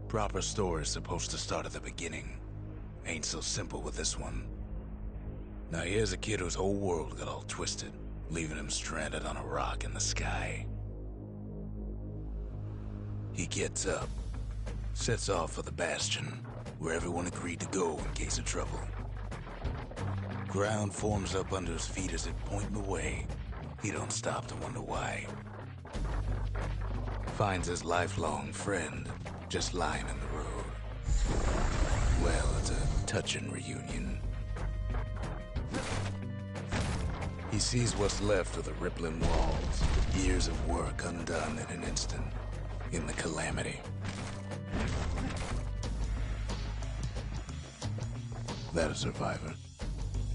Proper story is supposed to start at the beginning. Ain't so simple with this one. Now here's a kid whose whole world got all twisted, leaving him stranded on a rock in the sky. He gets up, sets off for the Bastion, where everyone agreed to go in case of trouble. Ground forms up under his feet as it point the way. He don't stop to wonder why. Finds his lifelong friend just lying in the road. Well, it's a touching reunion. He sees what's left of the rippling walls, years of work undone in an instant, in the calamity. That a survivor?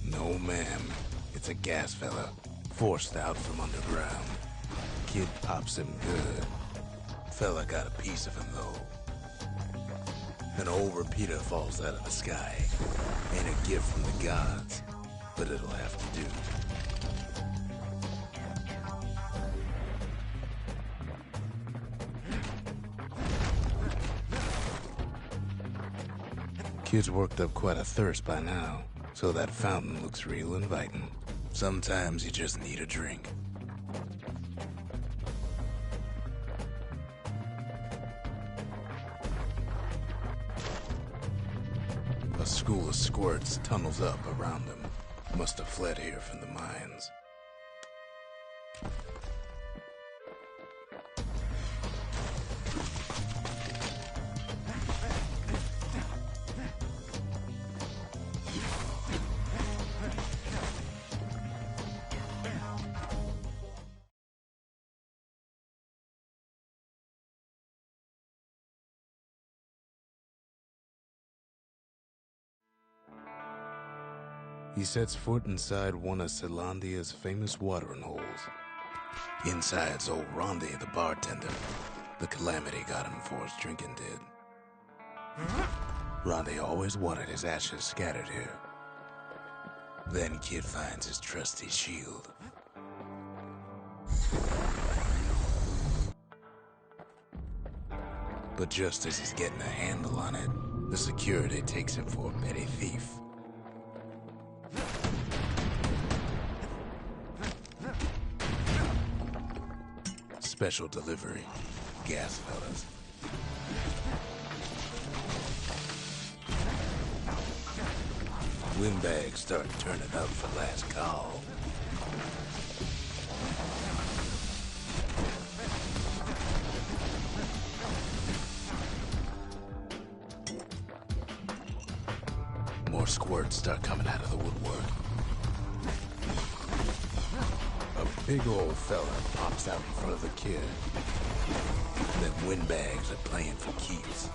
No, ma'am. It's a gas fella, forced out from underground. Kid pops him good. Fella got a piece of him, though. An old repeater falls out of the sky. Ain't a gift from the gods, but it'll have to do. Kid's worked up quite a thirst by now, so that fountain looks real inviting. Sometimes you just need a drink. A school of squirts tunnels up around him. Must have fled here from the mines. He sets foot inside one of Celandia's famous watering holes. Inside's old Rondi, the bartender. The calamity got him before his drinking did. Rondi always wanted his ashes scattered here. Then Kid finds his trusty shield. But just as he's getting a handle on it, the security takes him for a petty thief. Special delivery, gas fellas. Windbags start turning up for last call. More squirts start coming out of the woodwork. A big old fella pops out in front of the kid. Then windbags are playing for keeps.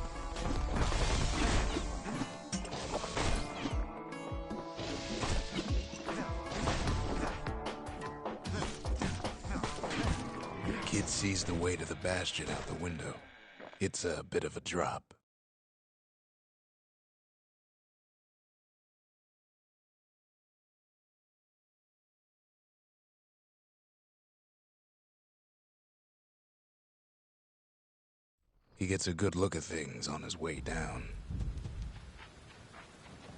Kid sees the way to the Bastion out the window. It's a bit of a drop. He gets a good look at things on his way down.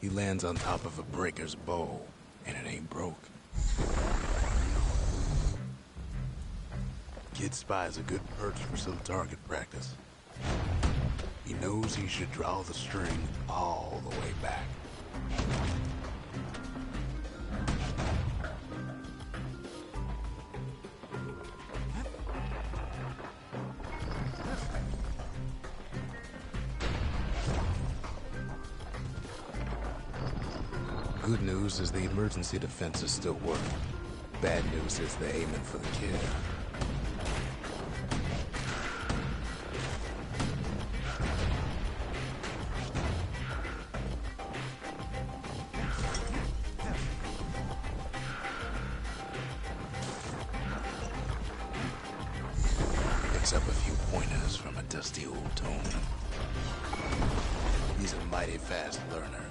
He lands on top of a breaker's bow, and it ain't broke. Kid spies a good perch for some target practice. He knows he should draw the string all the way back. Good news is the emergency defenses still work. Bad news is they're aiming for the kid. Picks up a few pointers from a dusty old tome. He's a mighty fast learner.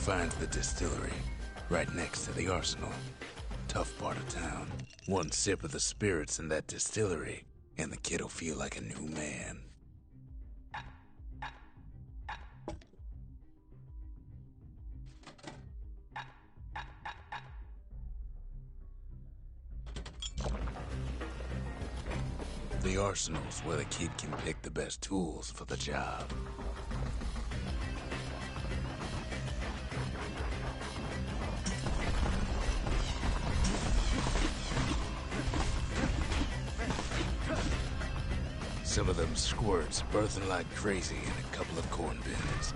finds the distillery, right next to the arsenal. Tough part of town. One sip of the spirits in that distillery, and the kid'll feel like a new man. The arsenal's where the kid can pick the best tools for the job. Some of them squirts birthing like crazy in a couple of corn bins.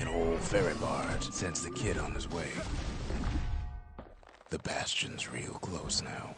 An old ferry barge sends the kid on his way. The Bastion's real close now.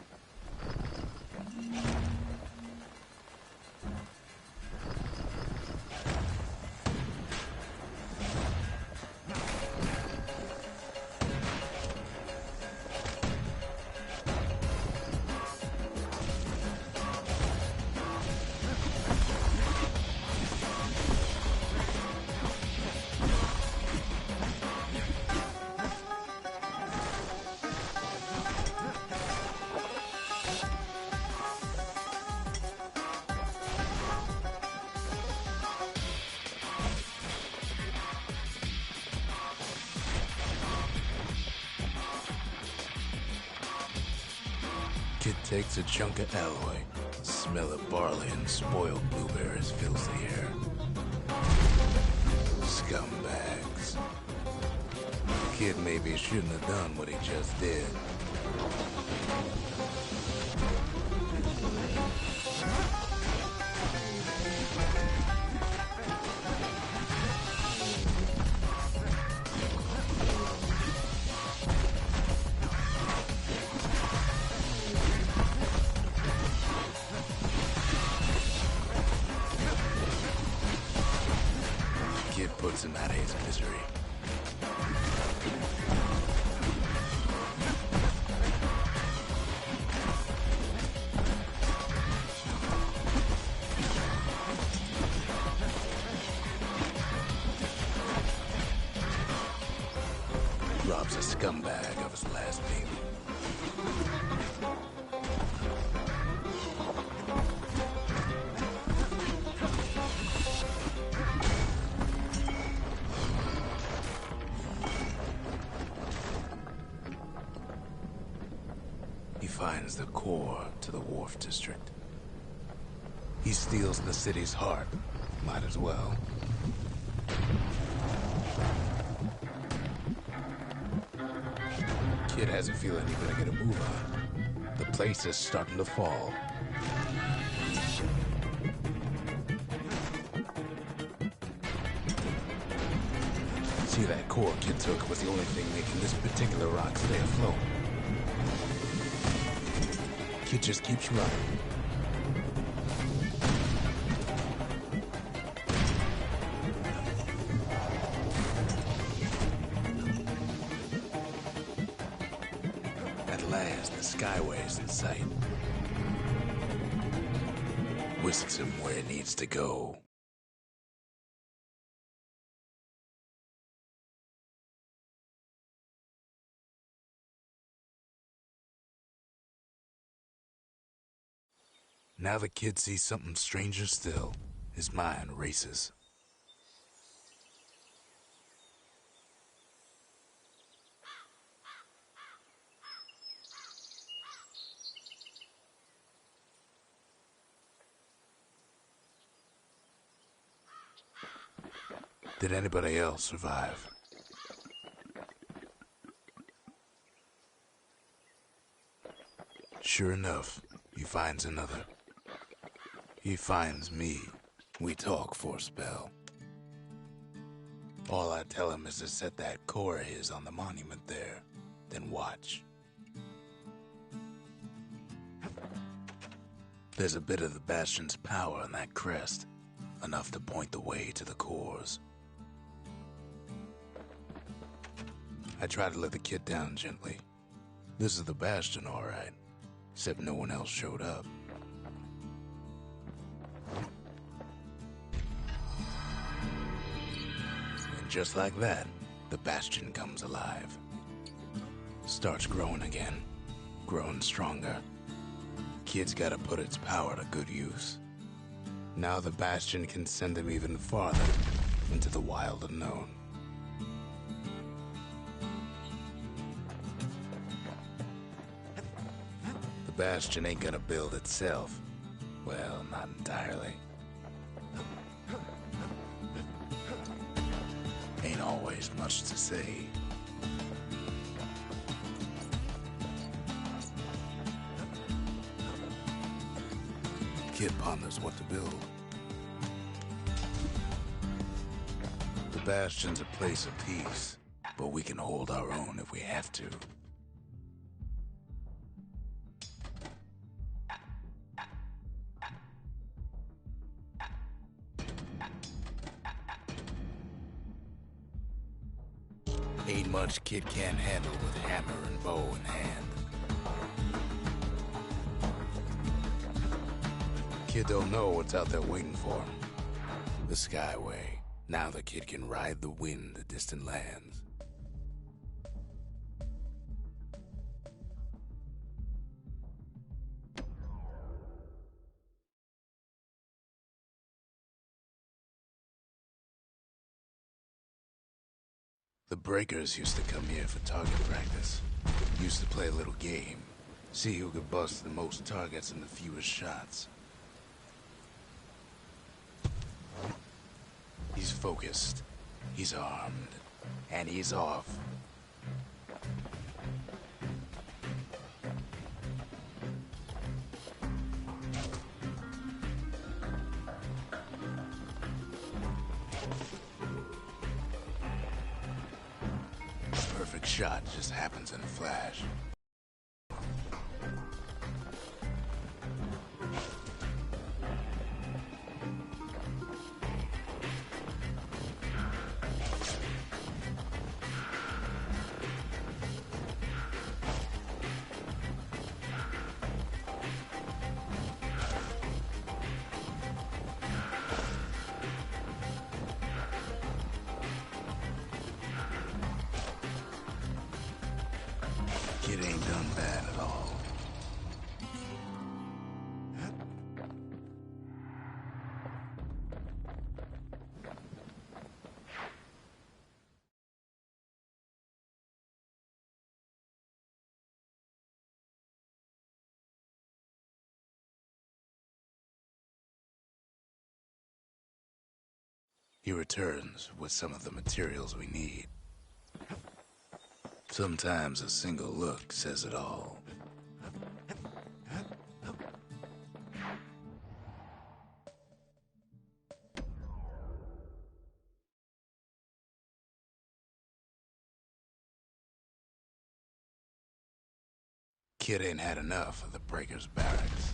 Kid takes a chunk of alloy. Smell of barley and spoiled blueberries fills the air. Scumbags. Kid maybe shouldn't have done what he just did. Kid puts him out of his misery. Robs a scumbag of his last payment. He finds the core to the Wharf District. He steals the city's heart. Might as well. Kid has a feeling he better get a move on. The place is starting to fall. See, that core Kid took was the only thing making this particular rock stay afloat. Kid just keeps running. At last, the skyway's in sight. Whisks him where he needs to go. Now the kid sees something stranger still. His mind races. Did anybody else survive? Sure enough, he finds another. He finds me. We talk for a spell. All I tell him is to set that core of his on the monument there, then watch. There's a bit of the Bastion's power in that crest, enough to point the way to the cores. I try to let the kid down gently. This is the Bastion, all right. Except no one else showed up. And just like that, the Bastion comes alive. Starts growing again. Growing stronger. Kid's gotta put its power to good use. Now the Bastion can send him even farther into the wild unknown. The Bastion ain't gonna build itself. Well, not entirely. Ain't always much to say. Kid ponders what to build. The Bastion's a place of peace, but we can hold our own if we have to. Ain't much kid can't handle with hammer and bow in hand. Kid don't know what's out there waiting for him. The Skyway. Now the kid can ride the wind to distant lands. The breakers used to come here for target practice. Used to play a little game. See who could bust the most targets in the fewest shots. He's focused, he's armed, and he's off. Perfect shot just happens in a flash. Kid ain't done bad at all. He returns with some of the materials we need. Sometimes a single look says it all. Kid ain't had enough of the Breakers' barracks.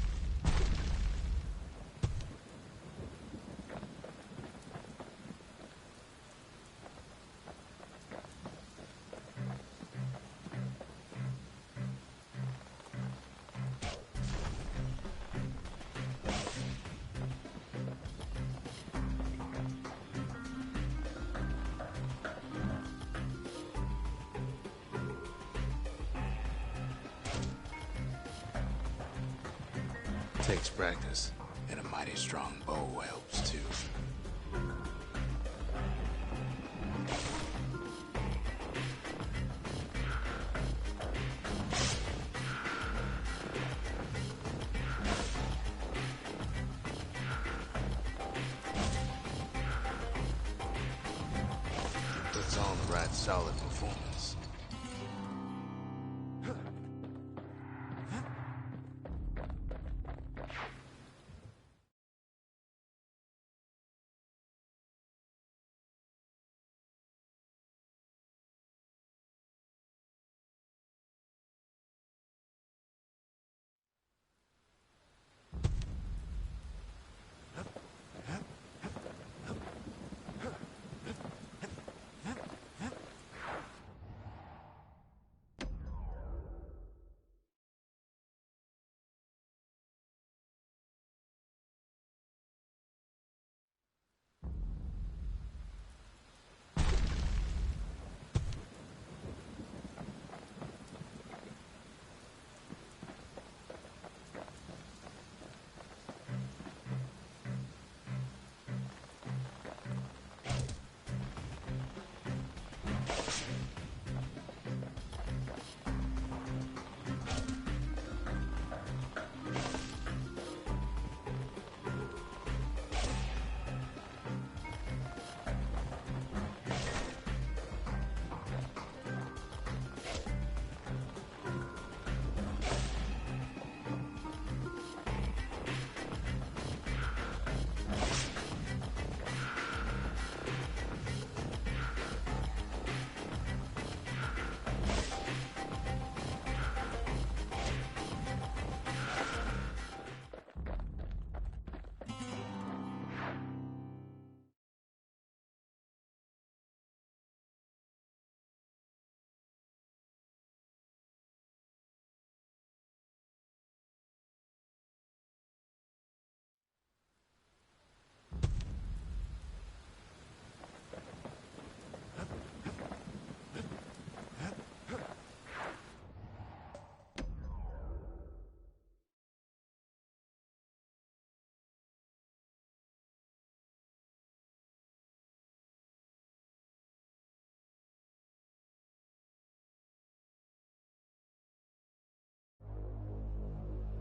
Takes practice, and a mighty strong bow helps too. Puts on the right solid performance.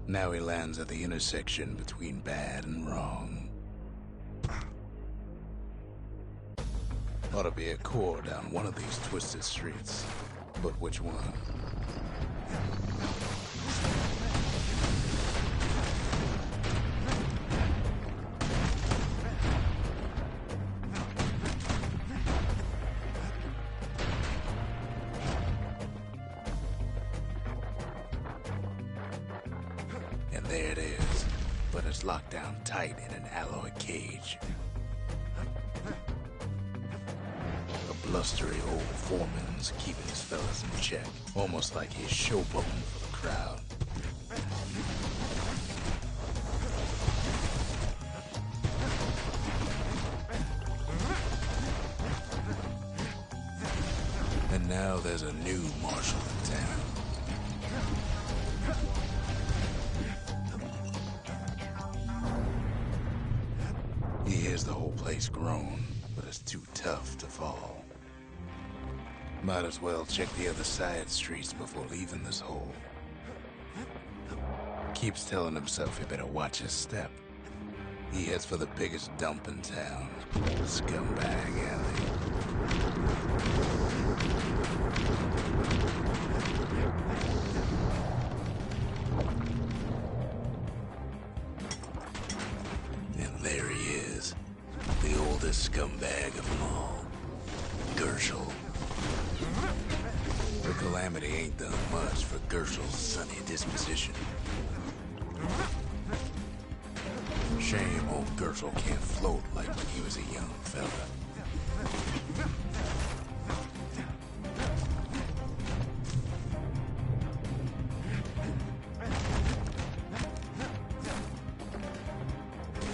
Now he lands at the intersection between bad and wrong. Ought to be a core down one of these twisted streets. But which one? And there it is, but it's locked down tight in an alloy cage. A blustery old foreman's keeping his fellas in check, almost like he's showboating for the crowd. And now there's a new marshal in town. He hears the whole place groan, but it's too tough to fall. Might as well check the other side streets before leaving this hole. Keeps telling himself he better watch his step. He heads for the biggest dump in town, Scumbag Alley. And there he is, the oldest scumbag of them all, Gershel. The Calamity ain't done much for Gershel's sunny disposition. Shame old Gershel can't float like when he was a young fella.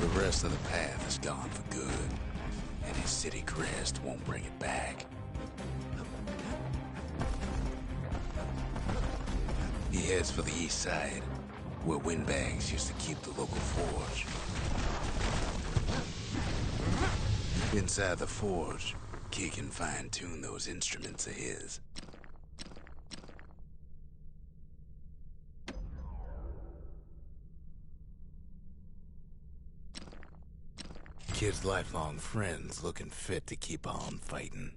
The rest of the path is gone for good, and his city crest won't bring it back. He heads for the east side, where windbags used to keep the local forge. Inside the forge, Key can fine-tune those instruments of his. Kid's lifelong friends looking fit to keep on fighting.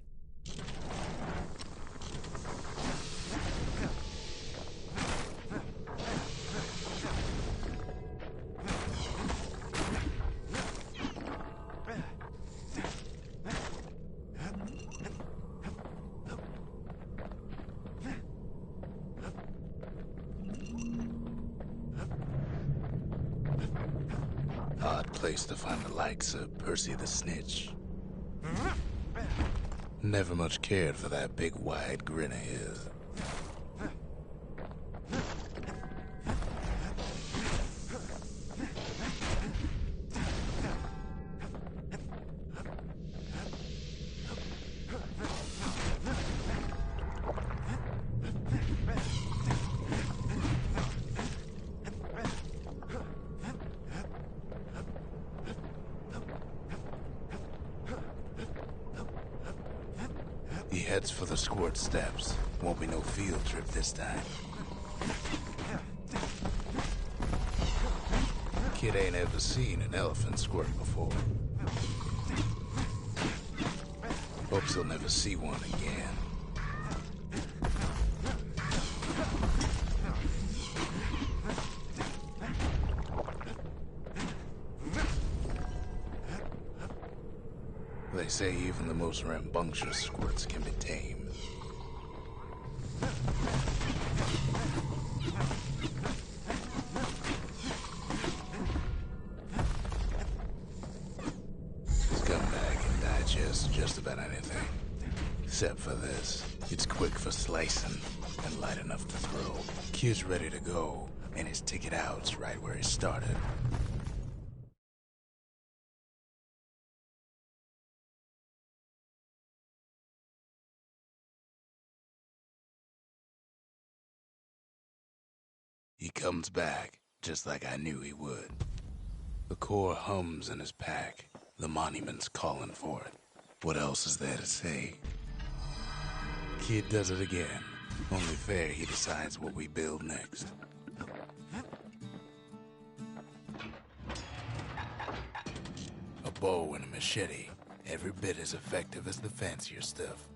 Odd place to find the likes of Percy the Snitch. Never much cared for that big wide grin of his. He heads for the squirt steps. Won't be no field trip this time. Kid ain't ever seen an elephant squirt before. Hopes he'll never see one again. They say even the most rambunctious squirts can be tamed. Scumbag can digest just about anything. Except for this. It's quick for slicing and light enough to throw. Kid's ready to go, and his ticket out's right where he started. He comes back, just like I knew he would. The core hums in his pack. The monument's calling for it. What else is there to say? Kid does it again. Only fair he decides what we build next. bow and a machete, every bit as effective as the fancier stuff.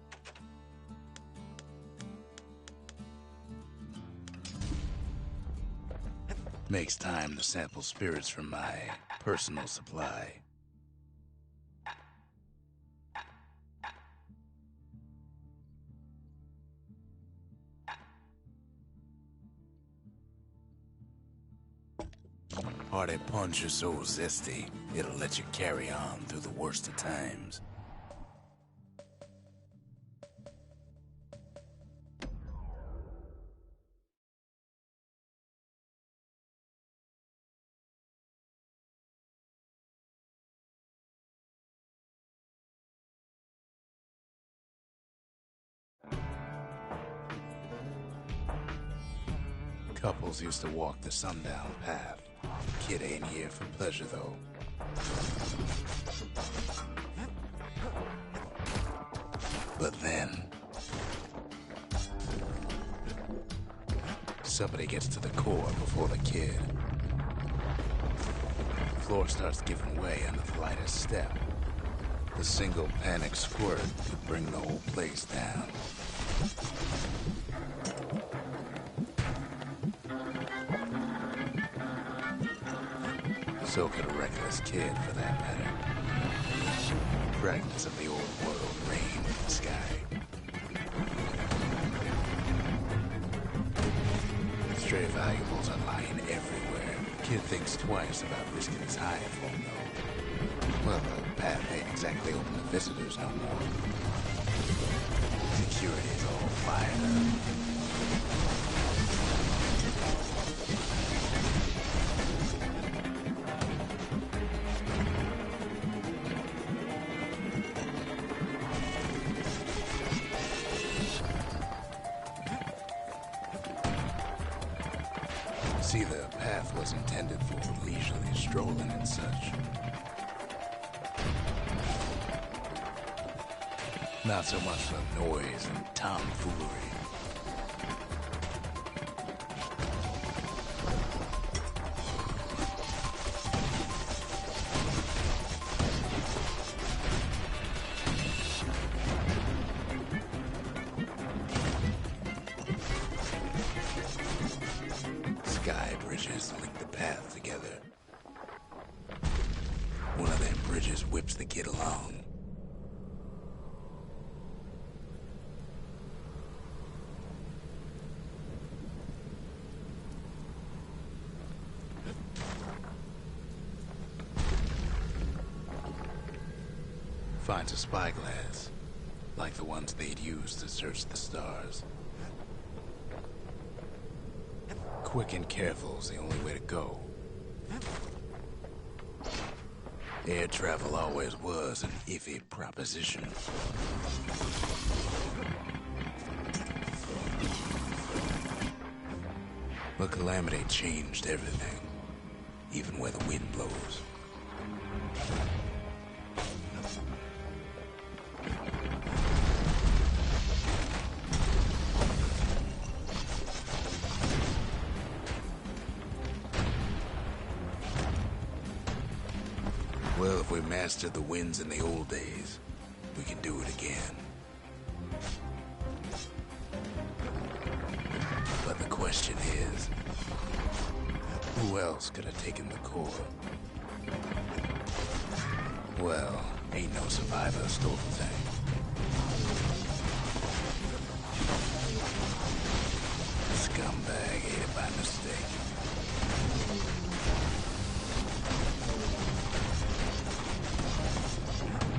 Makes time to sample spirits from my personal supply. Hearty punch is so zesty, it'll let you carry on through the worst of times. Couples used to walk the sundown path. Kid ain't here for pleasure, though. But then somebody gets to the core before the kid. The floor starts giving way under the lightest step. The single panic squirt could bring the whole place down. So could a reckless kid, for that matter. Fragments of the old world rain in the sky. Stray valuables are lying everywhere. Kid thinks twice about risking his hide for them, though. Well, the path ain't exactly open to visitors no more. Security's all fired up. See, the path was intended for leisurely strolling and such. Not so much for noise and tomfoolery. Sky bridges link the path together. One of them bridges whips the kid along. Finds a spyglass, like the ones they'd used to search the stars. Quick and careful's the only way to go. Air travel always was an iffy proposition. But Calamity changed everything, even where the wind blows. Well, if we mastered the winds in the old days, we can do it again. But the question is, who else could have taken the core? Well, ain't no survivor stole the thing. Scumbag ate it by mistake.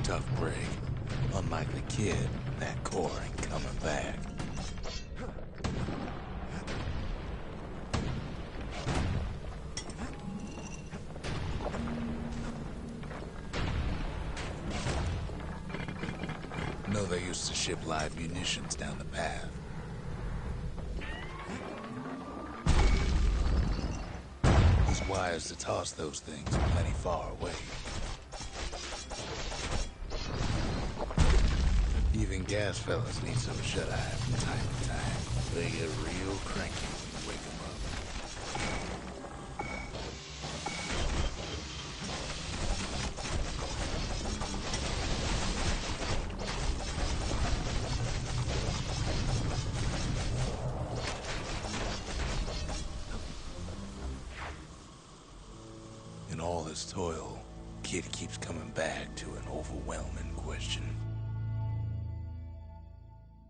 Tough break. Unlike the kid, that core ain't coming back. No, they used to ship live munitions down the path. There's wires to toss those things plenty far away. Even gas fellas need some shut-eye from time to time. They get real cranky when you wake them up. In all this toil, Kid keeps coming back to an overwhelming question.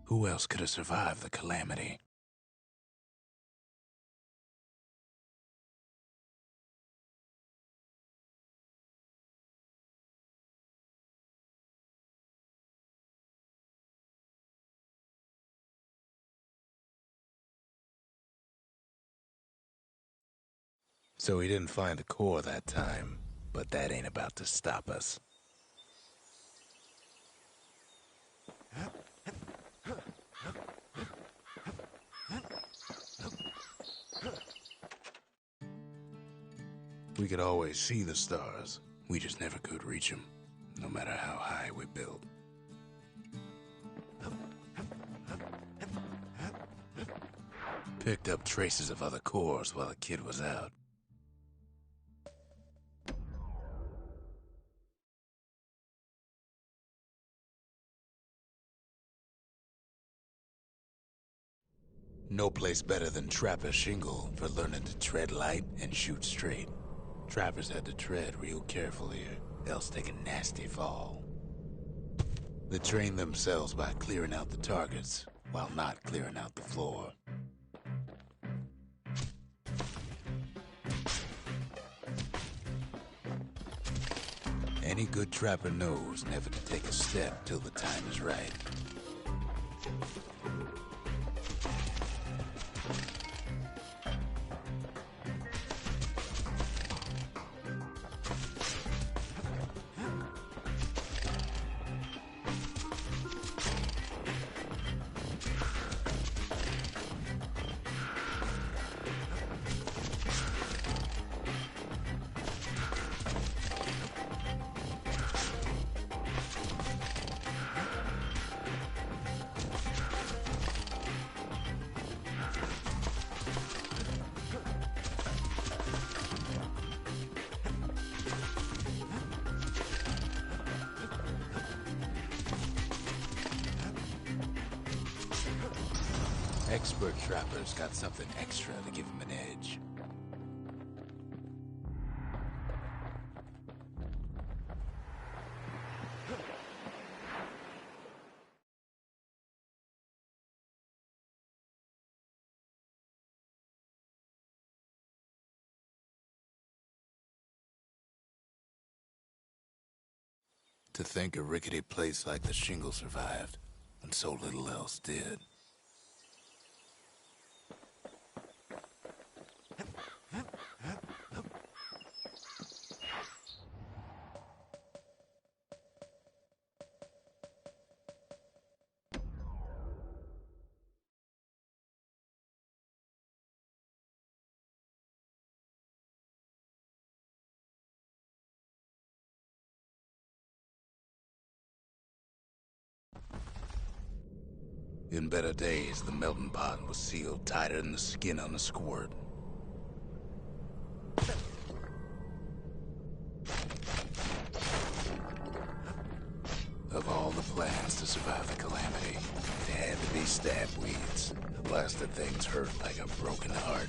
Who else could have survived the calamity? So he didn't find the core that time, but that ain't about to stop us. We could always see the stars. We just never could reach them, no matter how high we built. Picked up traces of other cores while the kid was out. No place better than Trapper's shingle for learning to tread light and shoot straight. Trappers had to tread real carefully, or else take a nasty fall. They trained themselves by clearing out the targets, while not clearing out the floor. Any good trapper knows never to take a step till the time is right. Expert trappers got something extra to give them an edge. To think a rickety place like the shingle survived, when so little else did. In better days, the melting pot was sealed tighter than the skin on a squirt. Of all the plans to survive the calamity, it had to be stab weeds. The blasted things hurt like a broken heart.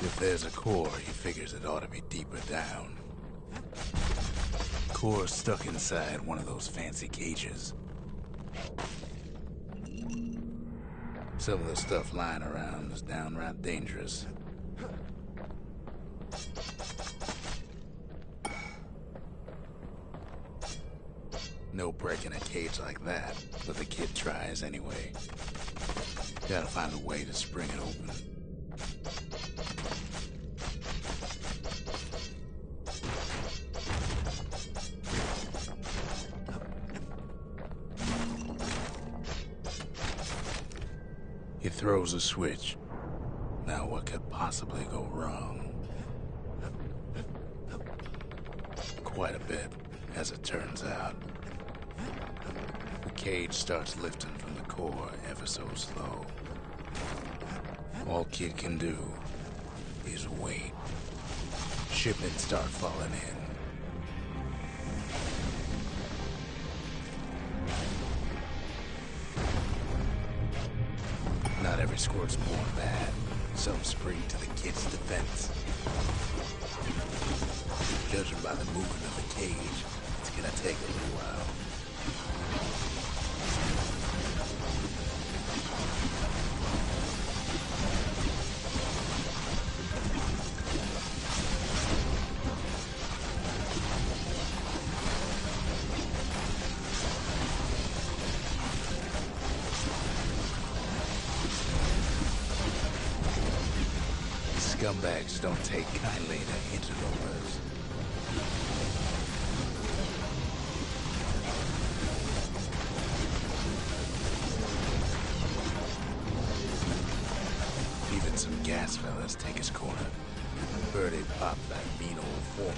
If there's a core, he figures it ought to be deeper down. Core's stuck inside one of those fancy cages. Some of the stuff lying around is downright dangerous. No breaking a cage like that, but the kid tries anyway. Gotta find a way to spring it open. He throws a switch. Now what could possibly go wrong? Quite a bit, as it turns out. The cage starts lifting from the core ever so slow. All Kid can do is wait. Shipments start falling in. squirts more bad. Some spring to the kid's defense. Judging by the movement of the cage, it's gonna take a little while. Scumbags don't take kindly to interlopers. Even some gas fellas take his corner. Birdie popped that mean old foreman.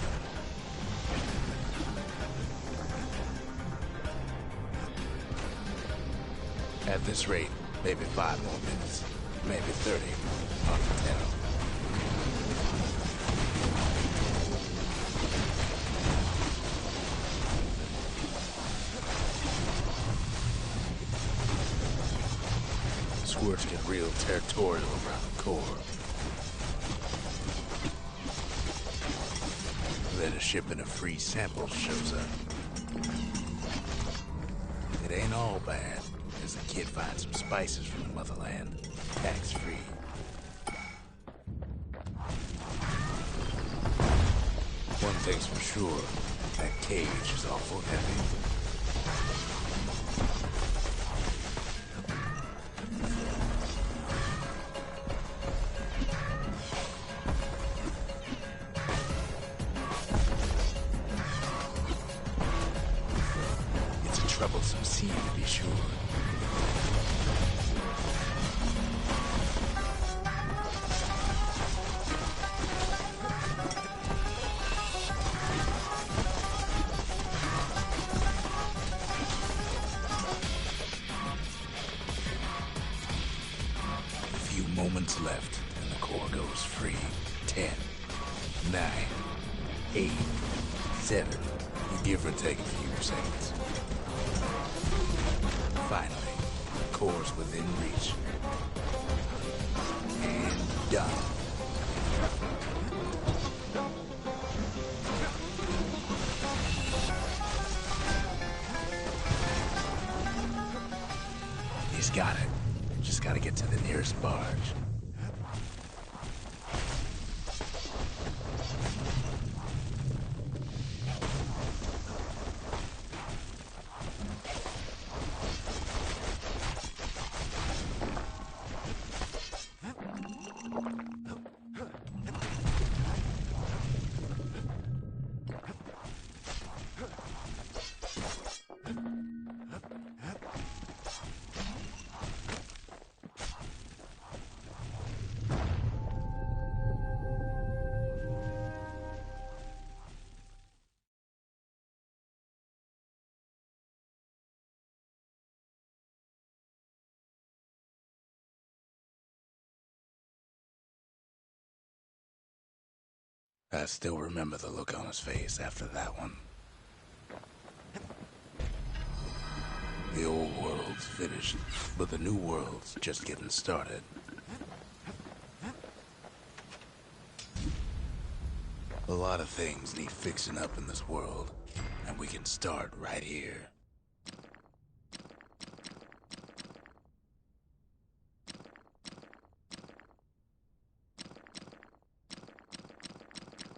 At this rate, maybe 5 more minutes, maybe 30, hard to tell. Squirts get real territorial around the core. Then a shipment of free samples shows up. It ain't all bad, as the kid finds some spices from the motherland, tax-free. One thing's for sure, that cage is awful heavy. Troublesome scene, to be sure. A few moments left, and the core goes free. 10, 9, 8, 7. You give or take a few seconds. Finally, the core's within reach. And done. He's got it. Just gotta get to the nearest barge. I still remember the look on his face after that one. The old world's finished, but the new world's just getting started. A lot of things need fixing up in this world, and we can start right here.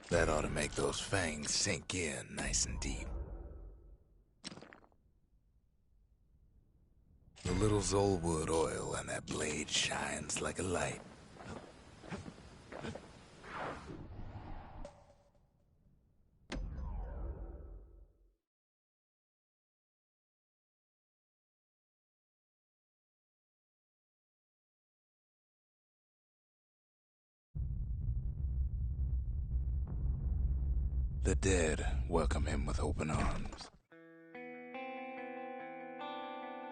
That ought to make those fangs sink in nice and deep. The little Zolwood oil and that blade shines like a light. The dead welcome him with open arms.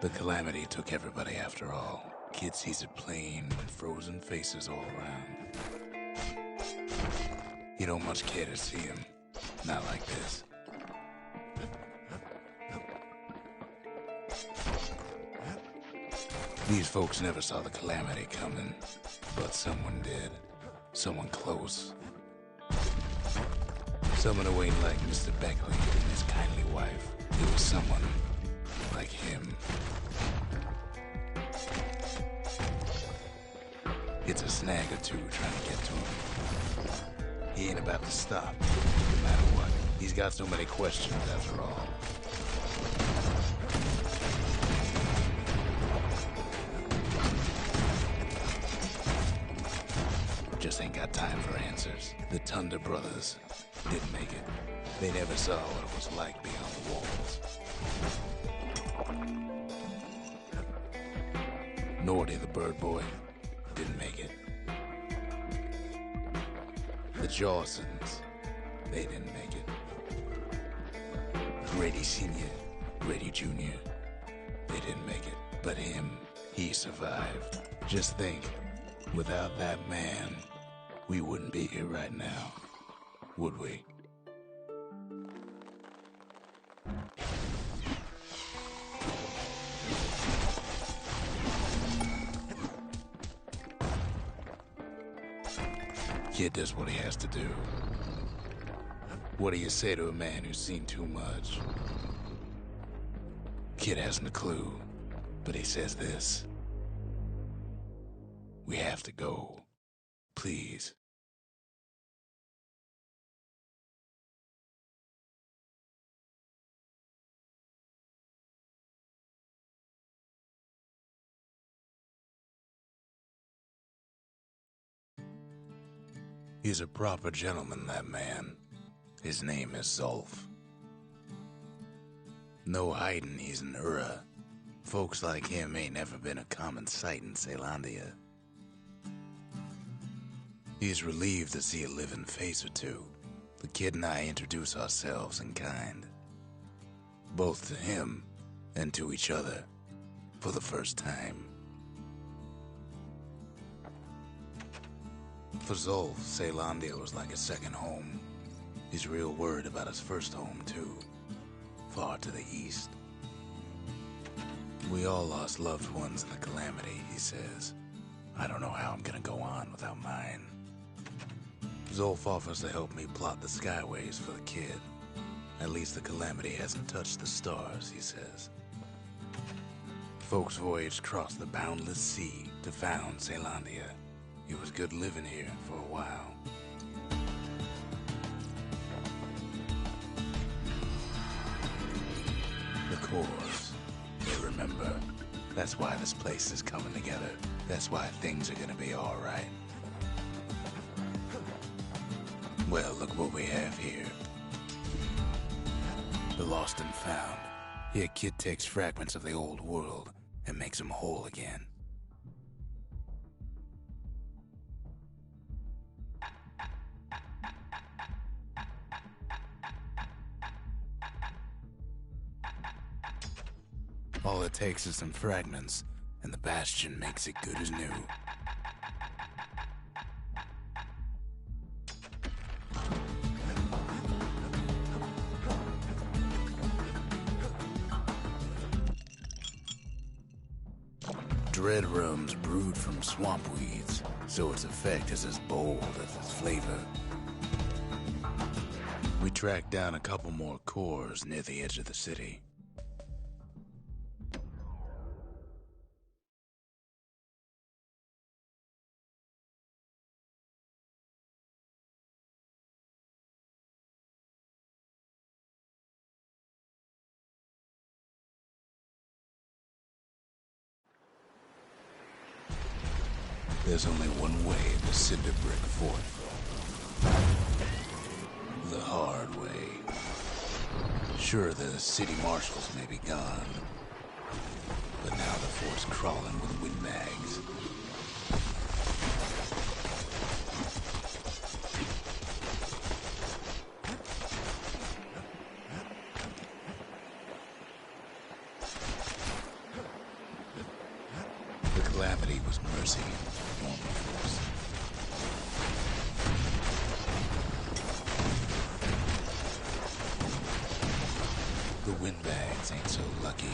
The calamity took everybody after all. Kid sees it plain, frozen faces all around. You don't much care to see him. Not like this. These folks never saw the calamity coming, but someone did. Someone close. Someone who ain't like Mr. Beckley and his kindly wife. It was someone like him. It's a snag or two trying to get to him. He ain't about to stop, no matter what. He's got so many questions after all. Just ain't got time for answers. The Thunder brothers didn't make it. They never saw what it was like beyond the walls. Nordy, the bird boy, didn't make it. The Jawsons, they didn't make it. Grady Sr., Grady Jr., they didn't make it. But him, he survived. Just think, without that man, we wouldn't be here right now, would we? Kid does what he has to do. What do you say to a man who's seen too much? Kid hasn't a clue, but he says this. We have to go. Please. He's a proper gentleman, that man. His name is Zolf. No hiding he's an Ura. Folks like him ain't never been a common sight in Caelondia. He's relieved to see a living face or two. The kid and I introduce ourselves in kind. Both to him and to each other for the first time. For Zolf, Caelondia was like a second home. He's real worried about his first home, too. Far to the east. We all lost loved ones in the calamity, he says. I don't know how I'm gonna go on without mine. Zolf offers to help me plot the skyways for the kid. At least the calamity hasn't touched the stars, he says. Folks voyaged across the boundless sea to found Caelondia. It was good living here for a while. The cores, they remember. That's why this place is coming together. That's why things are gonna be all right. Well, look what we have here. The lost and found. Here, kid takes fragments of the old world and makes them whole again. All it takes is some fragments, and the Bastion makes it good as new. Dread rum's brewed from swamp weeds, so its effect is as bold as its flavor. We tracked down a couple more cores near the edge of the city. There's only one way to cinder brick fort. The hard way. Sure, the city marshals may be gone, but now the fort's crawling with windbags. The calamity was mercy. The windbags ain't so lucky.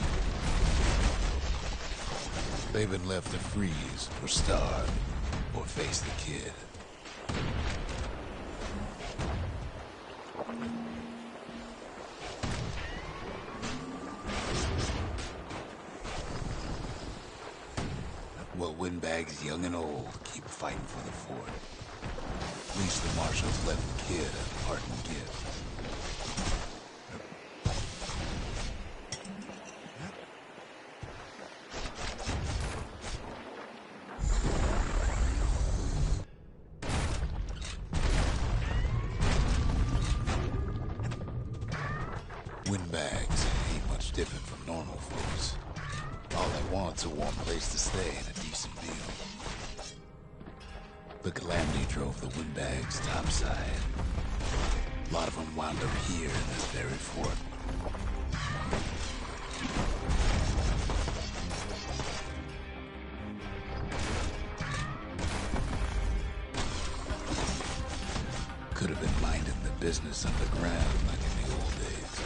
They've been left to freeze, or starve, or face the kid. Well, windbags young and old keep fighting for the fort. At least the marshals left the kid a parting gift. Windbags ain't much different from normal folks. All they want's a warm place to stay and a decent meal. The Calamity drove the windbags topside. A lot of them wound up here in this very fort. Could have been minding the business underground like in the old days.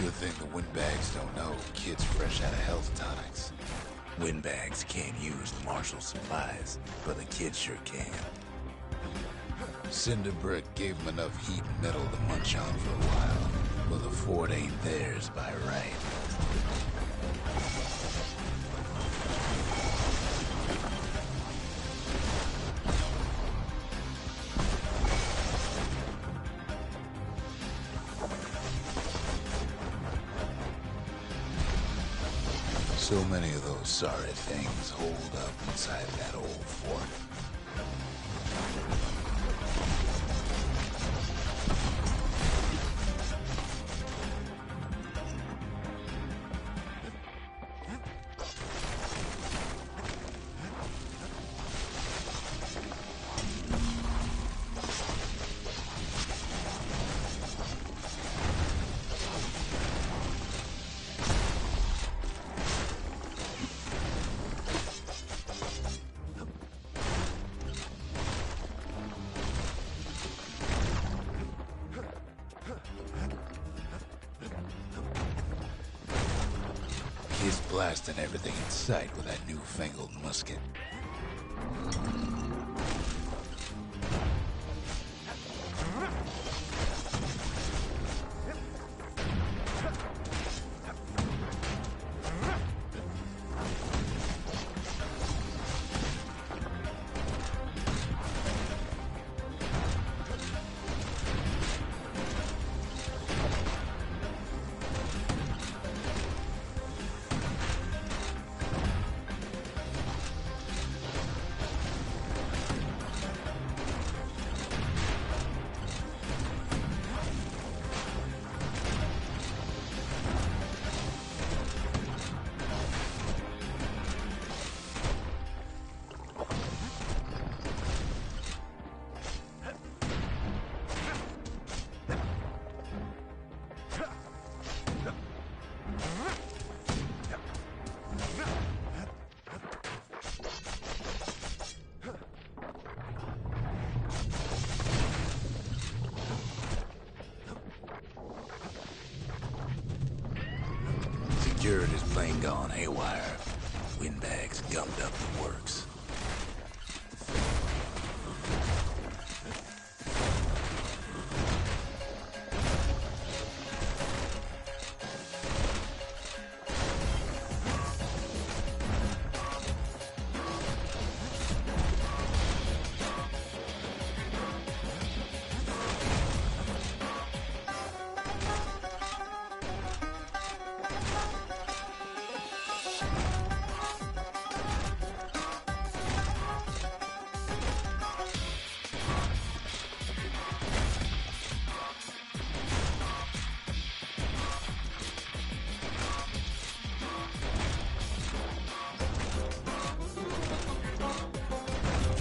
Good thing the windbags don't know kids fresh out of health tonics. Windbags can't use the marshal supplies, but the kids sure can. Cinderbrick gave them enough heat and metal to munch on for a while, but the fort ain't theirs by right. So many of those sorry things holed up inside that old fort. He's blasting everything in sight with that newfangled musket. Security's plane gone haywire. Windbags gummed up the works.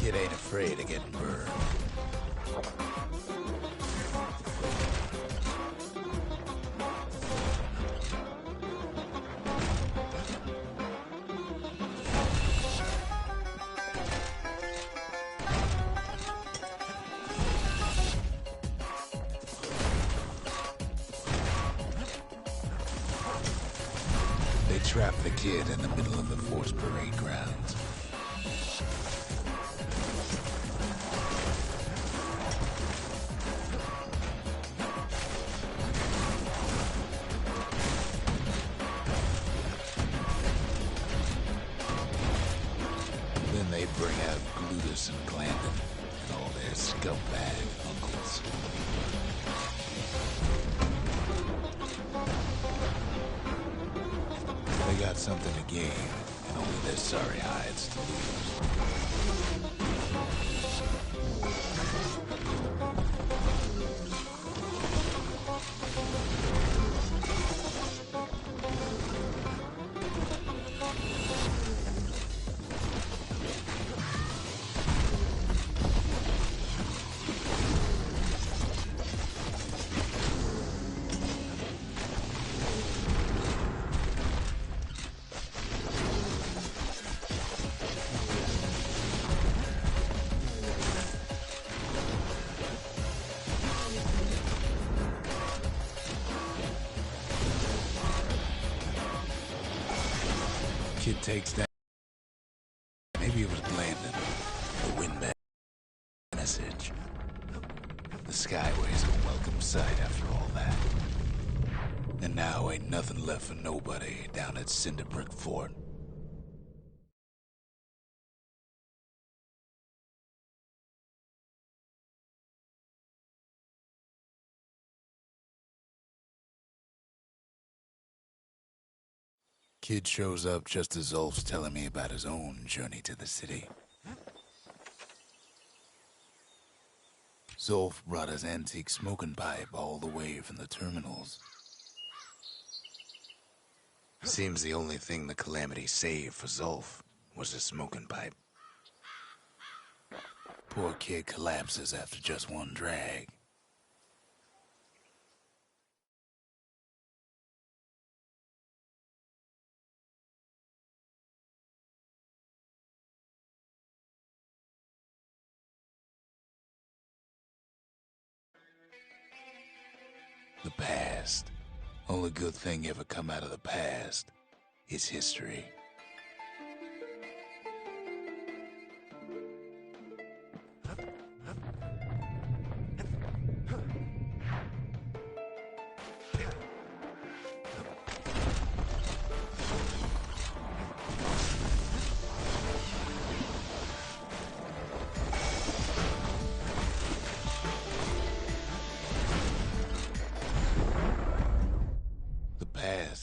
Kid ain't afraid of getting burned. trapped the kid in the middle of the force parade grounds. Then they bring out Glutus and Glandon and all their scumbag uncles. They got something to gain, and only their sorry hides to lose. Kid takes that. Maybe it was Glandon, the windman message. The Skyway's a welcome sight after all that. And now ain't nothing left for nobody down at Cinderbrick Fort. Kid shows up just as Zolf's telling me about his own journey to the city. Zolf brought his antique smoking pipe all the way from the terminals. Seems the only thing the Calamity saved for Zolf was his smoking pipe. Poor kid collapses after just one drag. The past. Only good thing ever come out of the past is history.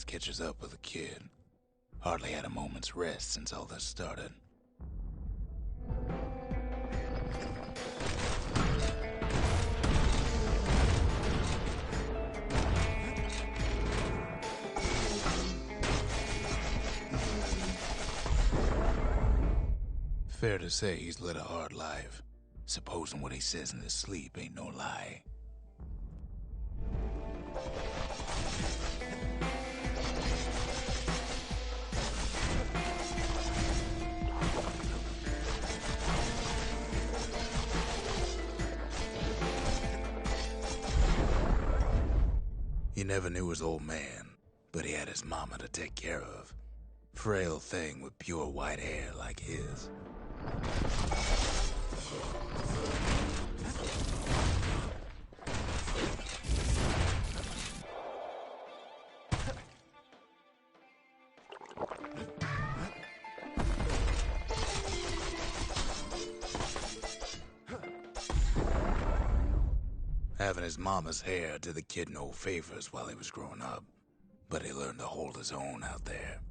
Catches up with the kid. Hardly had a moment's rest since all this started. Fair to say he's led a hard life, supposing what he says in his sleep ain't no lie. He never knew his old man, but he had his mama to take care of. Frail thing with pure white hair like his. Having his mama's hair did the kid no favors while he was growing up, but he learned to hold his own out there.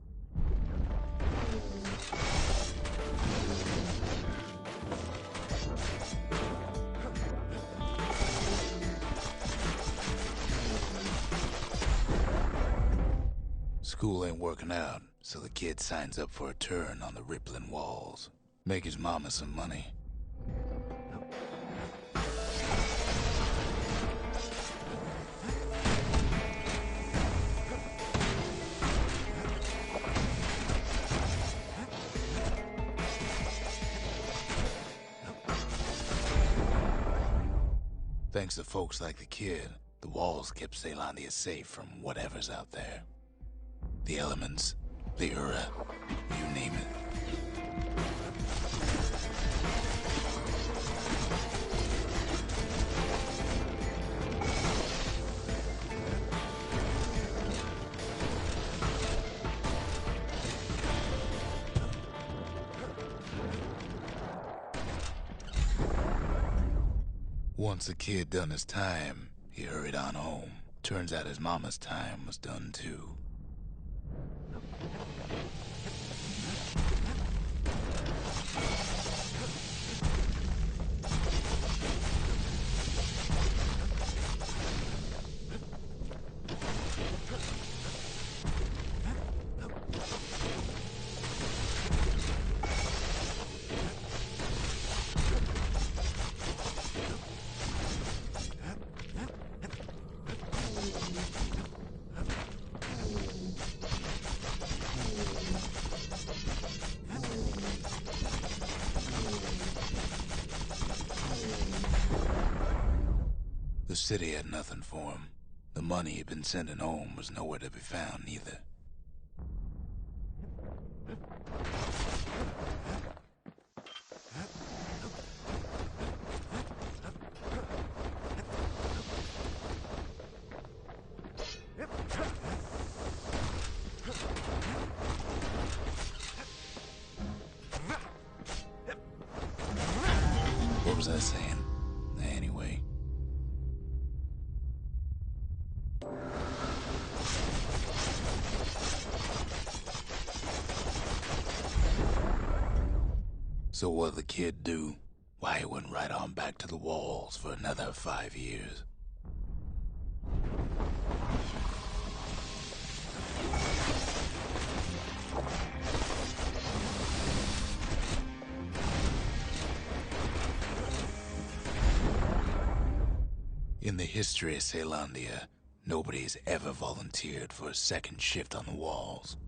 School ain't working out, so the kid signs up for a turn on the rippling walls. Make his mama some money. Thanks to folks like the kid, the walls kept Caelondia safe from whatever's out there. The elements, the era, you name it. Once a kid done his time, he hurried on home. Turns out his mama's time was done too. The city had nothing for him. The money he'd been sending home was nowhere to be found either. What was I saying? Anyway. So what'd the kid do? Why, he went right on back to the walls for another 5 years. In the history of Caelondia, nobody's ever volunteered for a second shift on the walls.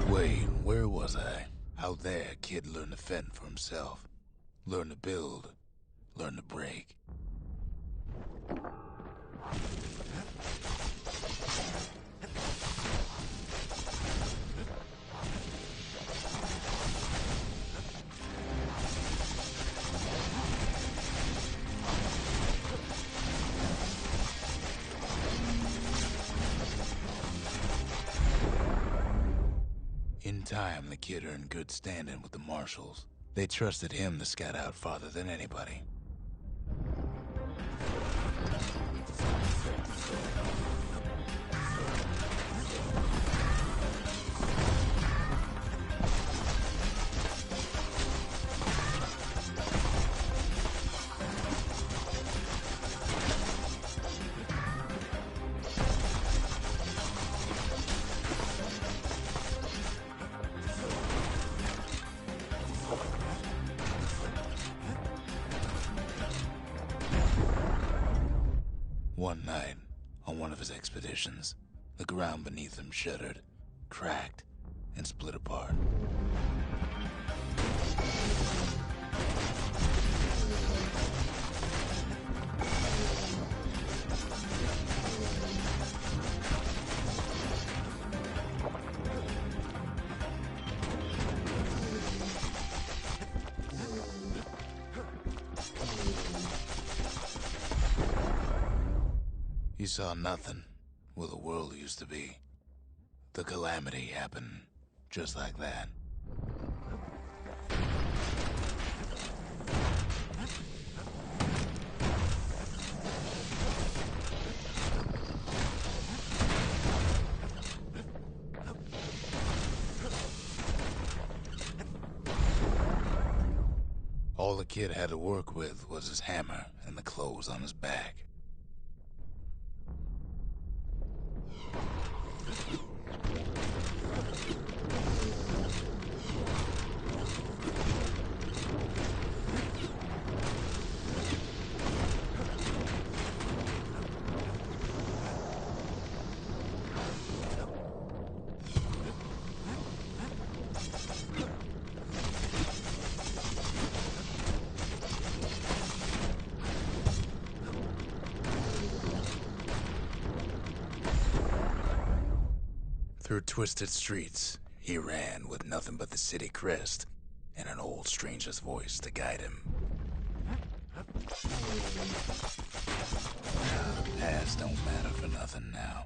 Wait, where was I? Out there, a kid learned to fend for himself. Learn to build. Learn to break. In time, the kid earned good standing with the marshals. They trusted him to scout out farther than anybody. One night, on one of his expeditions, the ground beneath him shuddered, cracked, and split apart. He saw nothing where the world used to be. The calamity happened just like that. All the kid had to work with was his hammer and the clothes on his back. Through twisted streets, he ran with nothing but the city crest and an old stranger's voice to guide him. The past don't matter for nothing now.